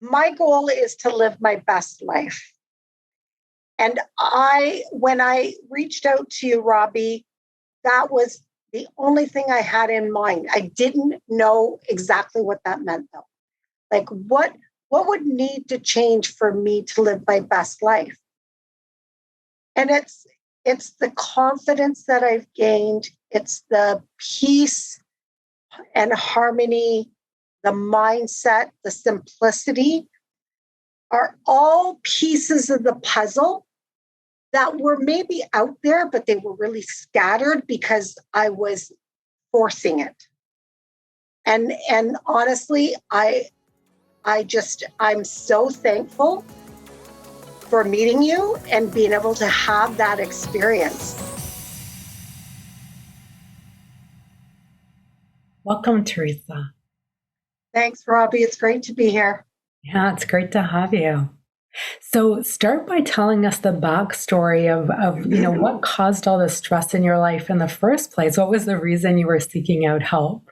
my goal is to live my best life. And when I reached out to you, Robbie, that was the only thing I had in mind. I didn't know exactly what that meant, though. Like, what would need to change for me to live my best life? And it's the confidence that I've gained. It's the peace and harmony, the mindset, the simplicity are all pieces of the puzzle that were maybe out there, but they were really scattered because I was forcing it. And honestly, I'm so thankful for meeting you and being able to have that experience. Welcome, Theresa. Thanks, Robbie. It's great to be here. Yeah, it's great to have you. So start by telling us the backstory of what caused all the stress in your life in the first place. What was the reason you were seeking out help?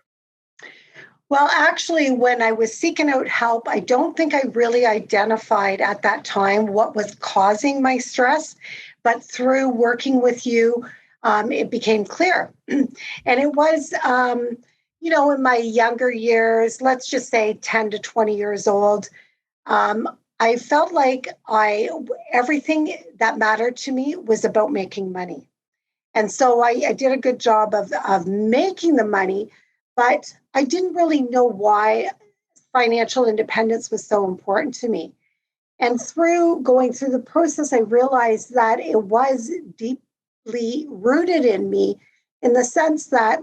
Well, actually, when I was seeking out help, I don't think I really identified at that time what was causing my stress, but through working with you, it became clear. And it was, in my younger years, let's just say 10 to 20 years old, I felt like everything that mattered to me was about making money. And so I did a good job of making the money, but I didn't really know why financial independence was so important to me. And through going through the process, I realized that it was deeply rooted in me in the sense that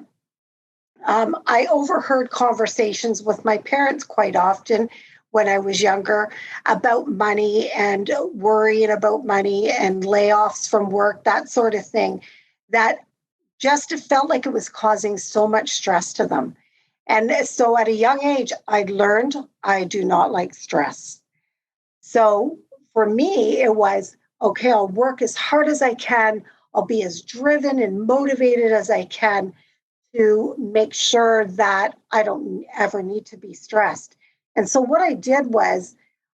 I overheard conversations with my parents quite often when I was younger about money and worrying about money and layoffs from work, that sort of thing, that just felt like it was causing so much stress to them. And so at a young age, I learned I do not like stress. So for me, it was, okay, I'll work as hard as I can. I'll be as driven and motivated as I can to make sure that I don't ever need to be stressed. And so what I did was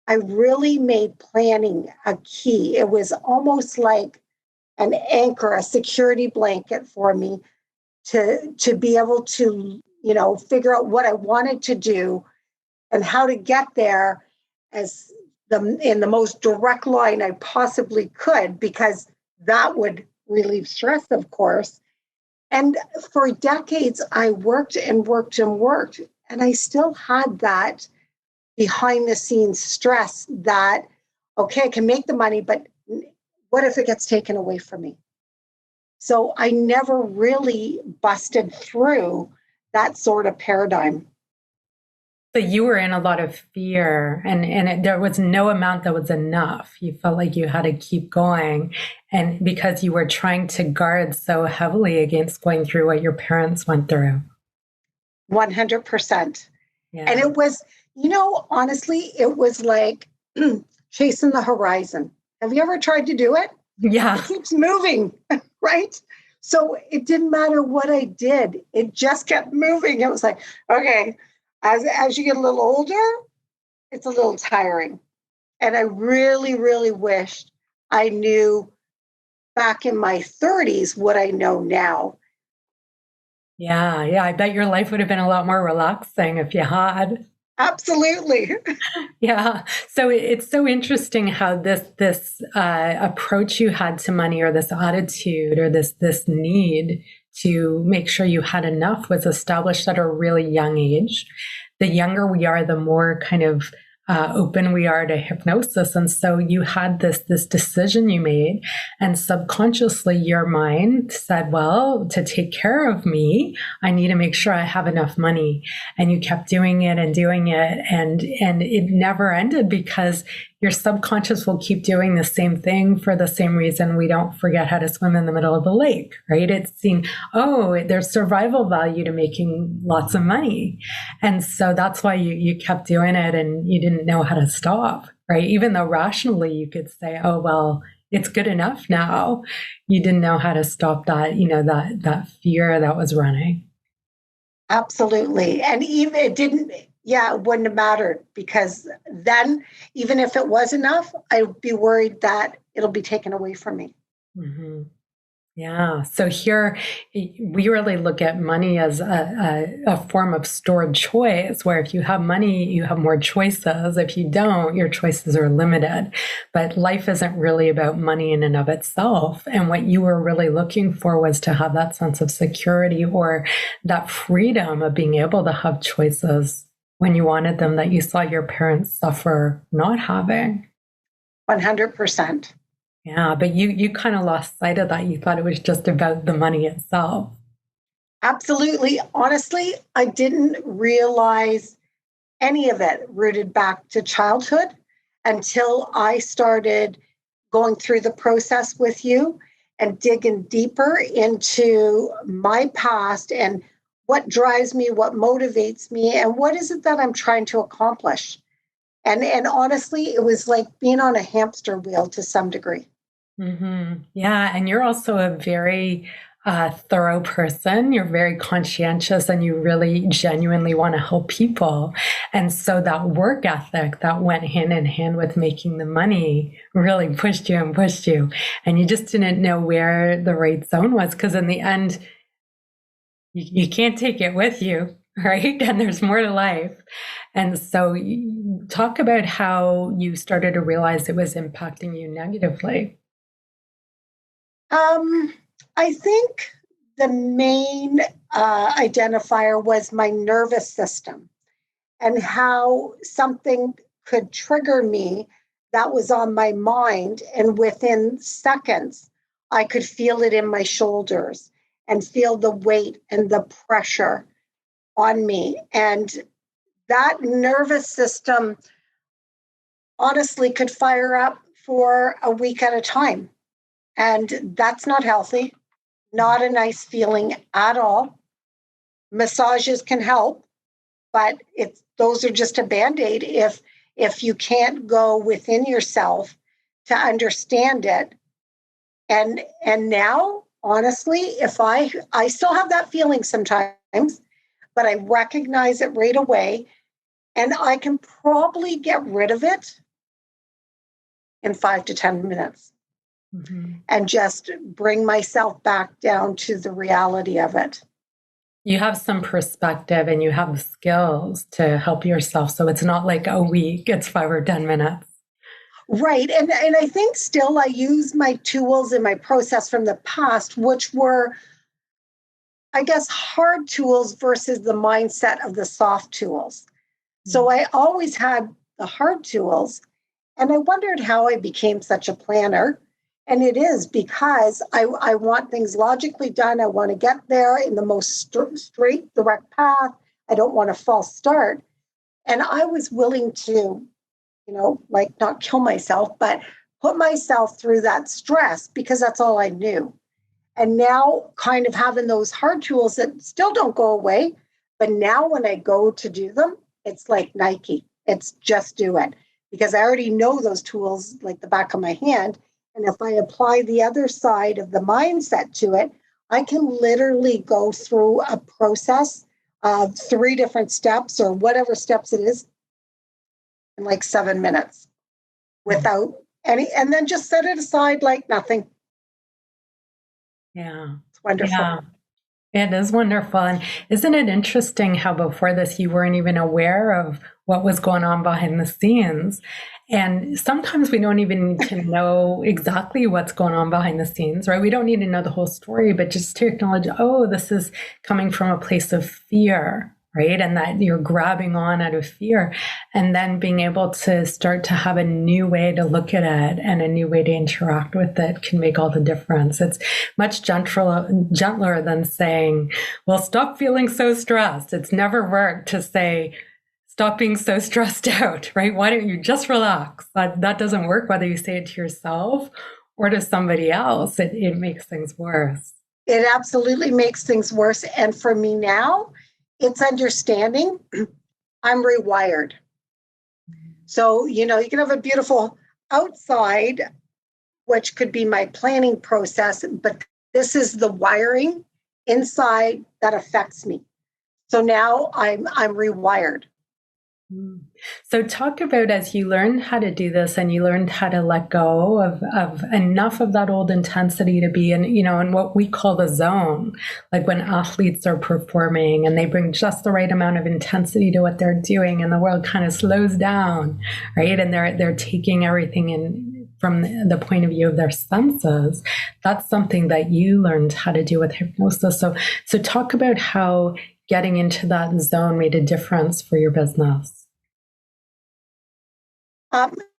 I really made planning a key. It was almost like an anchor, a security blanket for me to be able to, figure out what I wanted to do and how to get there in the most direct line I possibly could, because that would relieve stress, of course. And for decades, I worked and worked and worked, and I still had that behind the scenes stress that, okay, I can make the money, but what if it gets taken away from me? So I never really busted through that sort of paradigm. So you were in a lot of fear, and there was no amount that was enough. You felt like you had to keep going, and because you were trying to guard so heavily against going through what your parents went through. 100%. Yeah. And it was, honestly, it was like chasing the horizon. Have you ever tried to do it? Yeah. It keeps moving, right? So it didn't matter what I did. It just kept moving. It was like, okay, as you get a little older, it's a little tiring. And I really, really wished I knew back in my 30s what I know now. Yeah. I bet your life would have been a lot more relaxing if you had. Absolutely. Yeah. So it's so interesting how this approach you had to money, or this attitude, or this need to make sure you had enough, was established at a really young age. The younger we are, the more kind of open we are to hypnosis. And so you had this decision you made, and subconsciously your mind said, well, to take care of me, I need to make sure I have enough money. And you kept doing it and doing it. And it never ended, because your subconscious will keep doing the same thing for the same reason we don't forget how to swim in the middle of the lake, right? It's seen, there's survival value to making lots of money. And so that's why you kept doing it, and you didn't know how to stop, right? Even though rationally you could say, oh, well, it's good enough now. You didn't know how to stop that, that fear that was running. Absolutely. And even Yeah, it wouldn't have mattered because then, even if it was enough, I'd be worried that it'll be taken away from me. Mm-hmm. Yeah. So here we really look at money as a form of stored choice, where if you have money, you have more choices. If you don't, your choices are limited. But life isn't really about money in and of itself. And what you were really looking for was to have that sense of security or that freedom of being able to have choices when you wanted them that you saw your parents suffer not having. 100%. Yeah, but you kind of lost sight of that. You thought it was just about the money itself. Absolutely. Honestly, I didn't realize any of it rooted back to childhood until I started going through the process with you and digging deeper into my past and what drives me, what motivates me, and what is it that I'm trying to accomplish. And honestly, it was like being on a hamster wheel to some degree. Mm-hmm. Yeah, and you're also a very thorough person. You're very conscientious and you really genuinely want to help people. And so that work ethic that went hand in hand with making the money really pushed you and pushed you. And you just didn't know where the right zone was because in the end, you can't take it with you, right? And there's more to life. And so talk about how you started to realize it was impacting you negatively. Um, I think the main identifier was my nervous system and how something could trigger me that was on my mind. And within seconds, I could feel it in my shoulders and feel the weight and the pressure on me. And that nervous system honestly could fire up for a week at a time. And that's not healthy, not a nice feeling at all. Massages can help, but it's those are just a band-aid if you can't go within yourself to understand it. And now, honestly, if I still have that feeling sometimes, but I recognize it right away, and I can probably get rid of it in 5 to 10 minutes Mm-hmm. and just bring myself back down to the reality of it. You have some perspective and you have skills to help yourself. So it's not like a week, it's 5 or 10 minutes. Right. And I think still I use my tools and my process from the past, which were, I guess, hard tools versus the mindset of the soft tools. So I always had the hard tools. And I wondered how I became such a planner. And it is because I want things logically done. I want to get there in the most straight, direct path. I don't want a false start. And I was willing to, like not kill myself, but put myself through that stress because that's all I knew. And now, kind of having those hard tools that still don't go away, but now when I go to do them, it's like Nike. It's just do it because I already know those tools like the back of my hand. And if I apply the other side of the mindset to it, I can literally go through a process of 3 different steps or whatever steps it is in like 7 minutes without any, and then just set it aside like nothing. Yeah. It's wonderful. Yeah. It is wonderful. And isn't it interesting how before this you weren't even aware of what was going on behind the scenes? And sometimes we don't even need to know exactly what's going on behind the scenes, right? We don't need to know the whole story, but just to acknowledge, oh, this is coming from a place of fear, right? And that you're grabbing on out of fear. And then being able to start to have a new way to look at it and a new way to interact with it can make all the difference. It's much gentler than saying, well, stop feeling so stressed. It's never worked to say, stop being so stressed out, right? Why don't you just relax? That doesn't work, whether you say it to yourself or to somebody else. It makes things worse. It absolutely makes things worse. And for me now, it's understanding I'm rewired. So, you can have a beautiful outside, which could be my planning process, but this is the wiring inside that affects me. So now I'm rewired. Mm. So talk about as you learned how to do this and you learned how to let go of enough of that old intensity to be in, in what we call the zone, like when athletes are performing and they bring just the right amount of intensity to what they're doing and the world kind of slows down, right? And they're taking everything in from the point of view of their senses. That's something that you learned how to do with hypnosis. So talk about how getting into that zone made a difference for your business.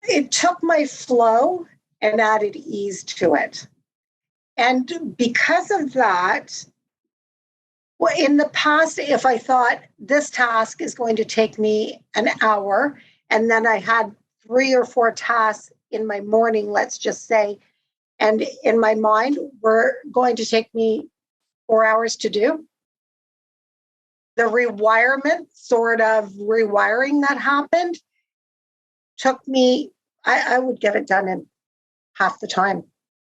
It took my flow and added ease to it. And because of that, well, in the past, if I thought this task is going to take me an hour, and then I had 3 or 4 tasks in my morning, let's just say, and in my mind were going to take me 4 hours to do, the rewirement, sort of rewiring that happened, took me, I would get it done in half the time.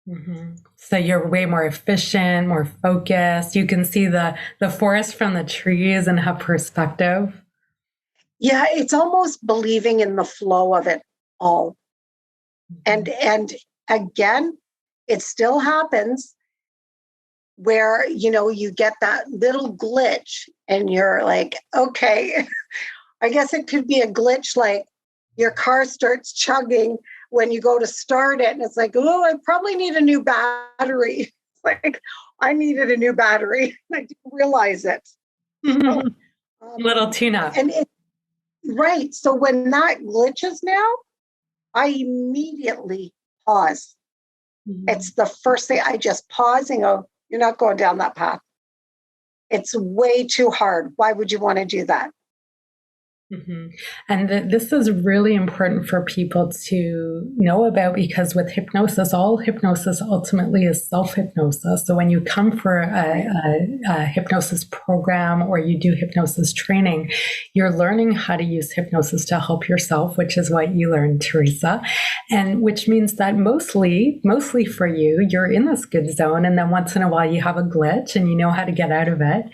Mm-hmm. So you're way more efficient, more focused. You can see the forest from the trees and have perspective. Yeah, it's almost believing in the flow of it all. And again, it still happens where you get that little glitch and you're like, okay, I guess it could be a glitch, like your car starts chugging when you go to start it and it's like, oh, I probably need a new battery. It's like I needed a new battery. I didn't realize it. So, Little tune-up. and it right. So when that glitches now, I immediately pause. Mm-hmm. It's the first thing. I just pause and go, you're not going down that path. It's way too hard. Why would you want to do that? Mm-hmm. And this is really important for people to know about because with hypnosis, all hypnosis ultimately is self-hypnosis. So when you come for a hypnosis program or you do hypnosis training, you're learning how to use hypnosis to help yourself, which is what you learned, Theresa. And which means that mostly for you, you're in this good zone. And then once in a while you have a glitch and you know how to get out of it.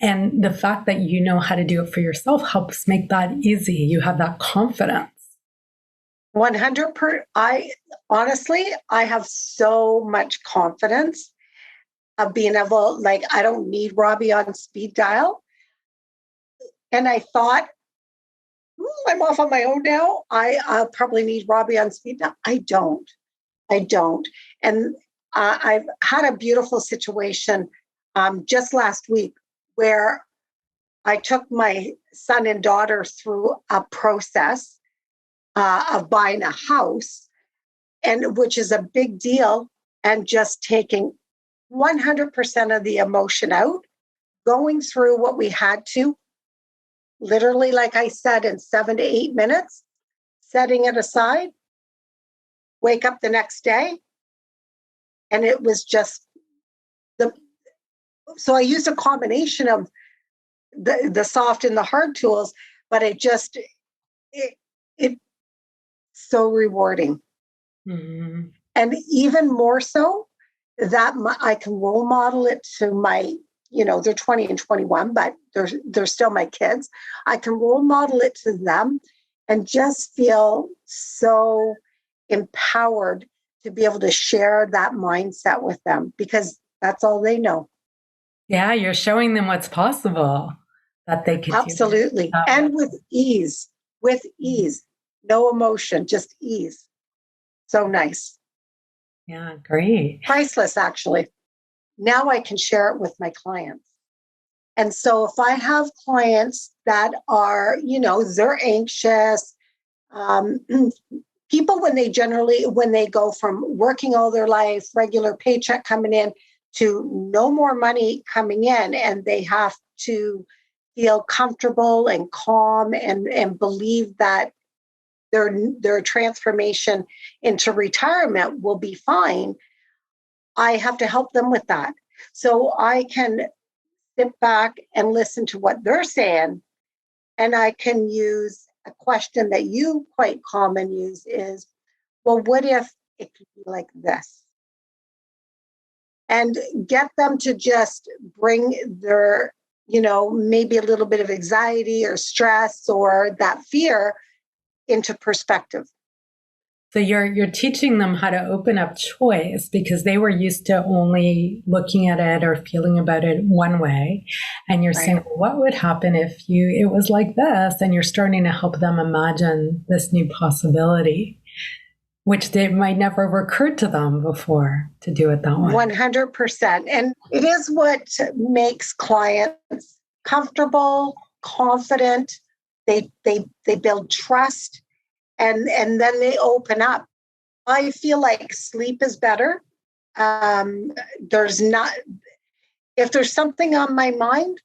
And the fact that you know how to do it for yourself helps make that easy. You have that confidence. 100%. I have so much confidence of being able, like, I don't need Robbie on speed dial. And I thought, I'm off on my own now. I'll probably need Robbie on speed dial. I don't. And I've had a beautiful situation just last week where I took my son and daughter through a process of buying a house, and which is a big deal, and just taking 100% of the emotion out, going through what we had to, literally, like I said, in 7 to 8 minutes, setting it aside, wake up the next day, and it was just so I used a combination of the soft and the hard tools, but it so rewarding. Mm-hmm. And even more so that I can role model it to my, they're 20 and 21, but they're still my kids. I can role model it to them and just feel so empowered to be able to share that mindset with them because that's all they know. Yeah, you're showing them what's possible that they could Absolutely. do. And with ease, no emotion, just ease. So nice. Yeah, great. Priceless, actually. Now I can share it with my clients. And so if I have clients that are, they're anxious, people when they go from working all their life, regular paycheck coming in to no more money coming in, and they have to feel comfortable and calm and believe that their transformation into retirement will be fine. I have to help them with that. So I can sit back and listen to what they're saying. And I can use a question that you quite common use is, well, what if it could be like this? And get them to just bring their maybe a little bit of anxiety or stress or that fear into perspective. So you're teaching them how to open up choice, because they were used to only looking at it or feeling about it one way. And you're saying, well, what would happen if it was like this? And you're starting to help them imagine this new possibility, which they might never have occurred to them before to do it that way. 100%. And it is what makes clients comfortable, confident. They build trust. And then they open up. I feel like sleep is better. If there's something on my mind,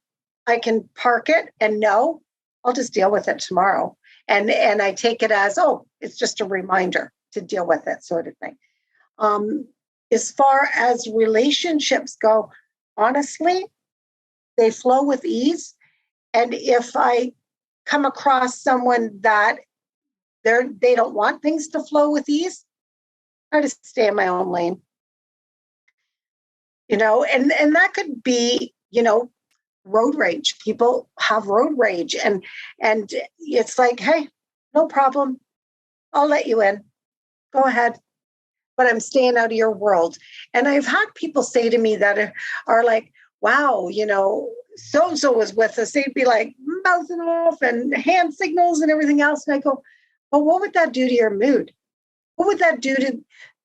I can park it and know I'll just deal with it tomorrow. And I take it as, it's just a reminder to deal with it, sort of thing. As far as relationships go, honestly, they flow with ease. And if I come across someone that they don't want things to flow with ease, I just stay in my own lane. And that could be, road rage. People have road rage, and it's like, hey, no problem. I'll let you in. Go ahead. But I'm staying out of your world. And I've had people say to me that are like, wow, so-and-so was with us. They'd be like mouthing off and hand signals and everything else. And I go, well, what would that do to your mood? What would that do to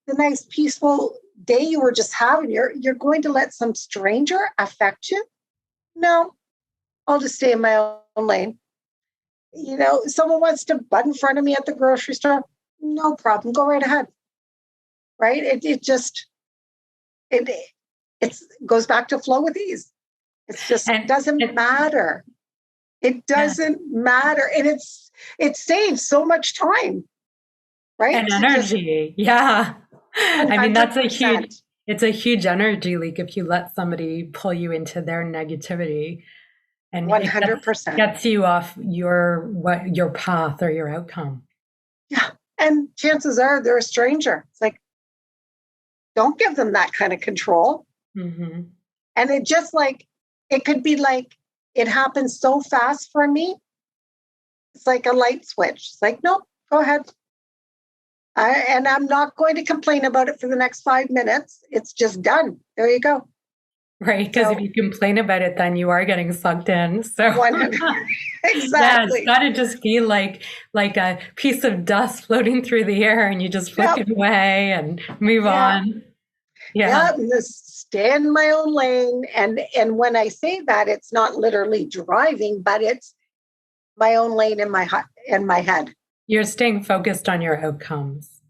the nice, peaceful day you were just having? You're going to let some stranger affect you? No, I'll just stay in my own lane. Someone wants to butt in front of me at the grocery store. No problem. Go right ahead. Right? It goes back to flow with ease. It doesn't matter. It doesn't matter. And it saves so much time, right? And energy. Yeah. 100%. I mean, it's a huge energy leak if you let somebody pull you into their negativity, and 100% gets you off your path or your outcome. Yeah. And chances are they're a stranger. It's like, don't give them that kind of control. Mm-hmm. And it could be like, it happens so fast for me. It's like a light switch. It's like, nope, go ahead. And I'm not going to complain about it for the next 5 minutes. It's just done. There you go. Right. Because if you complain about it, then you are getting sucked in. So 100. Exactly. Yeah, it's got to just be like a piece of dust floating through the air, and you just flick it away and move on. Yeah. Stay in my own lane. And when I say that, it's not literally driving, but it's my own lane in my head. You're staying focused on your outcomes.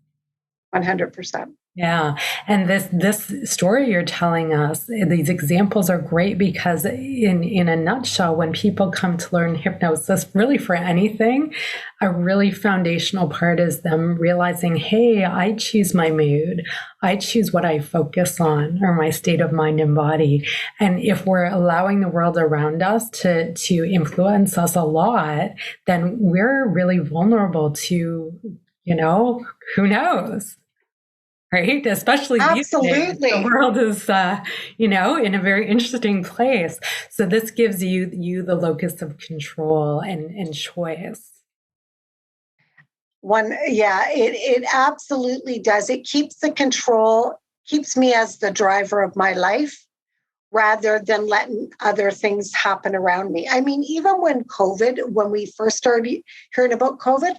100%. Yeah. And this story you're telling us, these examples are great, because in a nutshell, when people come to learn hypnosis, really for anything, a really foundational part is them realizing, hey, I choose my mood. I choose what I focus on, or my state of mind and body. And if we're allowing the world around us to influence us a lot, then we're really vulnerable to, who knows? Right? Especially these days, the world is, in a very interesting place. So this gives you the locus of control and choice. It absolutely does. It keeps the control, keeps me as the driver of my life, rather than letting other things happen around me. I mean, even when we first started hearing about COVID,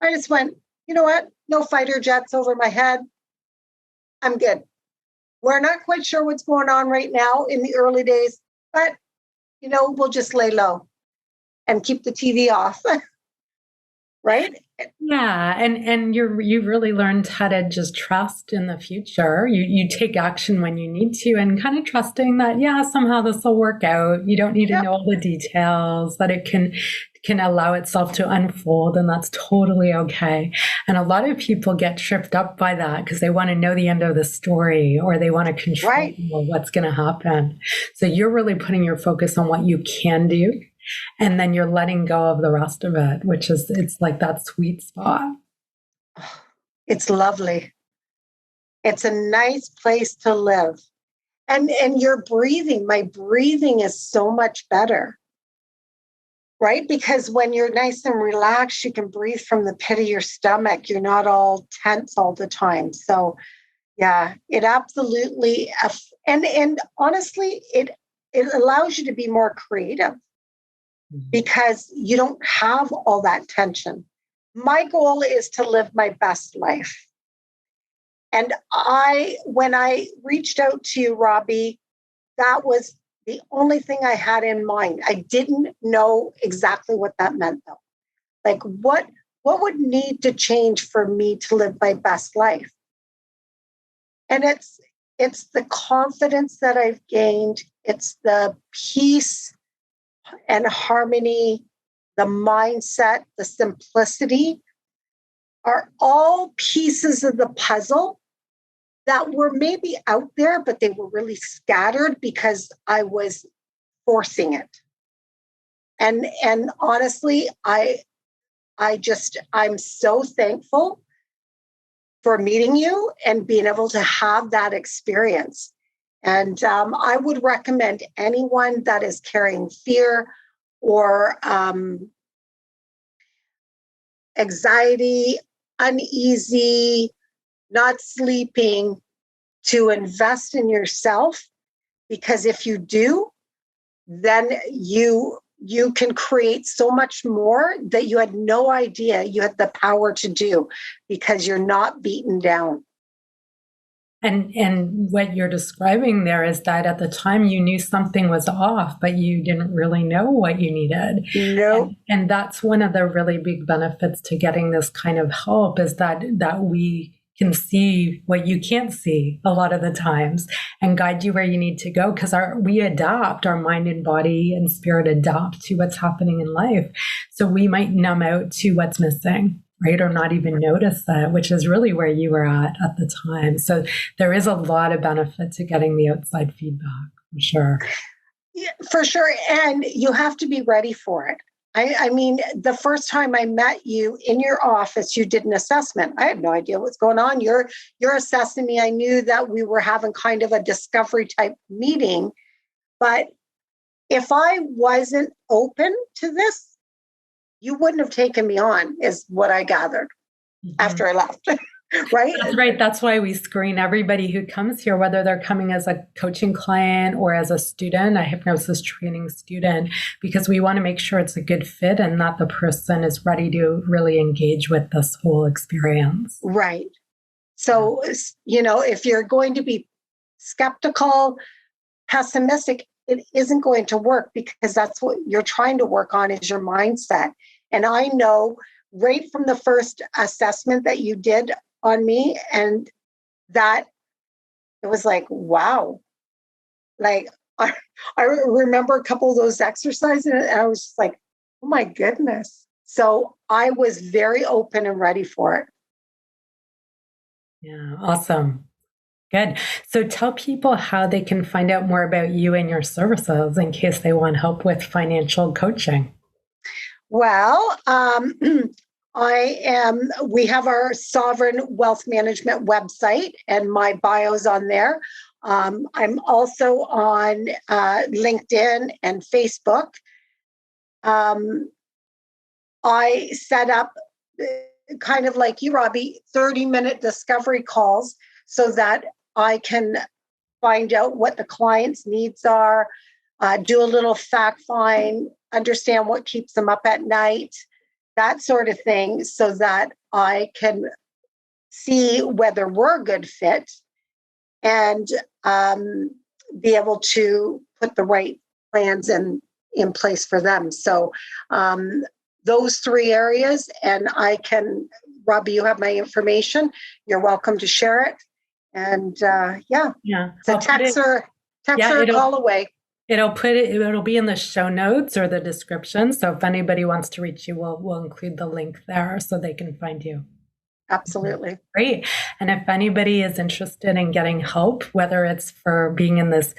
I just went, you know what? No fighter jets over my head. I'm good. We're not quite sure what's going on right now in the early days, but, we'll just lay low and keep the TV off. Right? Yeah. And you really learned how to just trust in the future. You take action when you need to, and kind of trusting that, somehow this will work out. You don't need to know all the details, that it can allow itself to unfold, and that's totally okay. And a lot of people get tripped up by that because they want to know the end of the story, or they want to control what's going to happen. So you're really putting your focus on what you can do, and then you're letting go of the rest of it, which is, it's like that sweet spot. It's lovely. It's a nice place to live. And your breathing, my breathing is so much better, right? Because when you're nice and relaxed, you can breathe from the pit of your stomach. You're not all tense all the time. So yeah, it absolutely, and honestly, it allows you to be more creative because you don't have all that tension. My goal is to live my best life. And when I reached out to you, Robbie, that was the only thing I had in mind. I didn't know exactly what that meant though. Like what would need to change for me to live my best life? And it's the confidence that I've gained, it's the peace and harmony, the mindset, the simplicity are all pieces of the puzzle that were maybe out there, but they were really scattered because I was forcing it. And honestly, I'm so thankful for meeting you and being able to have that experience. And I would recommend anyone that is carrying fear or anxiety, uneasy, not sleeping, to invest in yourself, because if you do, then you can create so much more that you had no idea you had the power to do because you're not beaten down. And what you're describing there is that at the time you knew something was off, but you didn't really know what you needed. No. And that's one of the really big benefits to getting this kind of help is that we can see what you can't see a lot of the times and guide you where you need to go, because we adapt, our mind and body and spirit adapt to what's happening in life. So we might numb out to what's missing, right? Or not even notice that, which is really where you were at the time. So there is a lot of benefit to getting the outside feedback, for sure. Yeah, for sure. And you have to be ready for it. I mean, the first time I met you in your office, you did an assessment. I had no idea what's going on. You're assessing me. I knew that we were having kind of a discovery type meeting. But if I wasn't open to this, you wouldn't have taken me on, is what I gathered after I left. Right? That's right. That's why we screen everybody who comes here, whether they're coming as a coaching client or as a student, a hypnosis training student, because we want to make sure it's a good fit and that the person is ready to really engage with this whole experience. Right. So, if you're going to be skeptical, pessimistic, it isn't going to work, because that's what you're trying to work on is your mindset. And I know right from the first assessment that you did on me, and that it was like, wow. Like I remember a couple of those exercises and I was just like, oh my goodness. So I was very open and ready for it. Yeah, awesome. Good. So tell people how they can find out more about you and your services in case they want help with financial coaching. Well, we have our Sovereign Wealth Management website and my bio's on there. I'm also on LinkedIn and Facebook. I set up, kind of like you, Robbie, 30-minute discovery calls so that I can find out what the client's needs are, do a little fact find, understand what keeps them up at night, that sort of thing, so that I can see whether we're a good fit and be able to put the right plans in place for them. So those three areas, and Robbie, you have my information. You're welcome to share it. And it's a text or a call away. It'll be in the show notes or the description. So if anybody wants to reach you, we'll include the link there so they can find you. Absolutely. Great. And if anybody is interested in getting help, whether it's for being in this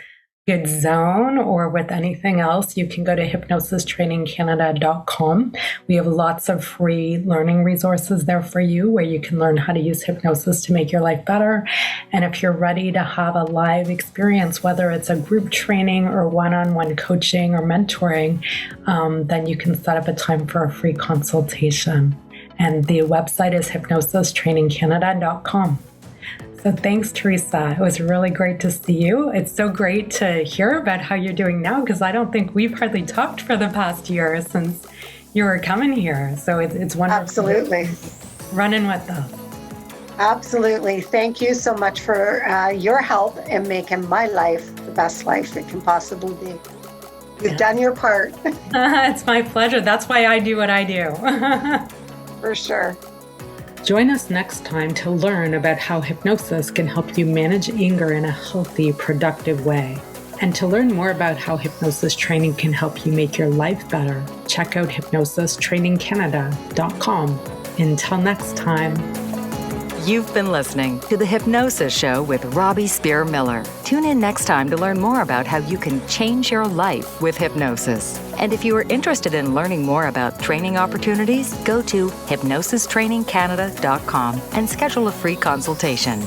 good zone or with anything else, you can go to hypnosistrainingcanada.com. We have lots of free learning resources there for you where you can learn how to use hypnosis to make your life better. And if you're ready to have a live experience, whether it's a group training or one-on-one coaching or mentoring, then you can set up a time for a free consultation. And the website is hypnosistrainingcanada.com. So thanks, Theresa. It was really great to see you. It's so great to hear about how you're doing now, because I don't think we've hardly talked for the past year since you were coming here. So it's wonderful. Absolutely. Running with us. Absolutely. Thank you so much for your help in making my life the best life it can possibly be. You've done your part. It's my pleasure. That's why I do what I do. For sure. Join us next time to learn about how hypnosis can help you manage anger in a healthy, productive way. And to learn more about how hypnosis training can help you make your life better, check out hypnosistrainingcanada.com. Until next time. You've been listening to The Hypnosis Show with Robbie Spear Miller. Tune in next time to learn more about how you can change your life with hypnosis. And if you are interested in learning more about training opportunities, go to hypnosistrainingcanada.com and schedule a free consultation.